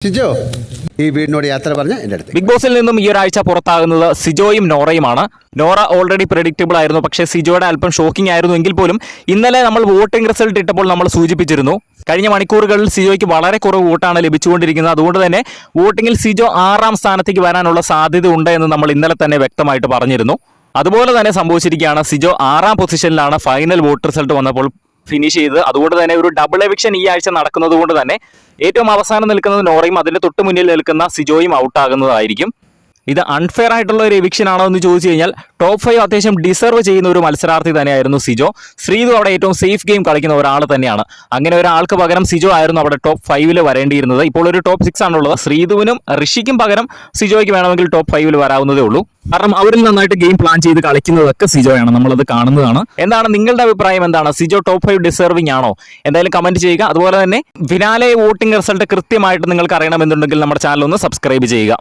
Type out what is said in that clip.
സിജോ ഈ വീടിനോട് യാത്ര പറഞ്ഞ എൻ്റെ അടുത്ത് ബിഗ് ബോസിൽ നിന്നും ഈ ഒരാഴ്ച പുറത്താകുന്നത് സിജോയും നോറയുമാണ്. നോറ ഓൾറെഡി പ്രെഡിക്റ്റബിൾ ആയിരുന്നു, പക്ഷേ സിജോയുടെ അല്പം ഷോക്കിംഗ് ആയിരുന്നു. എങ്കിൽ പോലും ഇന്നലെ നമ്മൾ വോട്ടിംഗ് റിസൾട്ട് ഇട്ടപ്പോൾ നമ്മൾ സൂചിപ്പിച്ചിരുന്നു കഴിഞ്ഞ മണിക്കൂറുകളിൽ സിജോയ്ക്ക് വളരെ കുറവ് വോട്ടാണ് ലഭിച്ചുകൊണ്ടിരിക്കുന്നത്. അതുകൊണ്ട് തന്നെ വോട്ടിങ്ങിൽ സിജോ 6ാം സ്ഥാനത്തേക്ക് വരാനുള്ള സാധ്യത ഉണ്ട് എന്ന് നമ്മൾ ഇന്നലെ തന്നെ വ്യക്തമായിട്ട് പറഞ്ഞിരുന്നു. അതുപോലെ തന്നെ സംഭവിച്ചിരിക്കുകയാണ്. സിജോ 6ാം പൊസിഷനിലാണ് ഫൈനൽ വോട്ട് റിസൾട്ട് വന്നപ്പോൾ ഫിനിഷ് ചെയ്ത്. അതുകൊണ്ട് തന്നെ ഒരു ഡബിൾ എവിക്ഷൻ ഈ ആഴ്ച നടക്കുന്നത് കൊണ്ട് തന്നെ ഏറ്റവും അവസാനം നിൽക്കുന്നത് നോറയും അതിന്റെ തൊട്ട് മുന്നിൽ നിൽക്കുന്ന സിജോയും ഔട്ടാകുന്നതായിരിക്കും. ഇത് അൺഫെയർ ആയിട്ടുള്ള ഒരു എവിക്ഷൻ ആണോ എന്ന് ചോദിച്ചു കഴിഞ്ഞാൽ ടോപ്പ് 5 അത്യാവശ്യം ഡിസർവ് ചെയ്യുന്ന ഒരു മത്സരാർത്ഥി തന്നെയായിരുന്നു സിജോ. ശ്രീതു അവിടെ ഏറ്റവും സേഫ് ഗെയിം കളിക്കുന്ന ഒരാൾ തന്നെയാണ്. അങ്ങനെ ഒരാൾക്ക് പകരം സിജോ ആയിരുന്നു അവിടെ ടോപ്പ് 5 വരേണ്ടിയിരുന്നത്. ഇപ്പോൾ ഒരു ടോപ്പ് 6 ആണുള്ളത്. ശ്രീതുവിനും ഋഷിക്കും പകരം സിജോയ്ക്ക് വേണമെങ്കിൽ ടോപ്പ് 5 വരാവുന്നതേ ഉള്ളൂ. കാരണം അവരിൽ നന്നായിട്ട് ഗെയിം പ്ലാൻ ചെയ്ത് കളിക്കുന്നതൊക്കെ സിജോയാണ്, നമ്മളത് കാണുന്നതാണ്. എന്താണ് നിങ്ങളുടെ അഭിപ്രായം? എന്താണ് സിജോ ടോപ്പ് 5 ഡിസർവിംഗ് ആണോ? എന്തായാലും കമന്റ് ചെയ്യുക. അതുപോലെ തന്നെ ഫിനാലെ വോട്ടിംഗ് റിസൾട്ട് കൃത്യമായിട്ട് നിങ്ങൾക്ക് അറിയണമെന്നുണ്ടെങ്കിൽ നമ്മുടെ ചാനൽ ഒന്ന് സബ്സ്ക്രൈബ് ചെയ്യുക.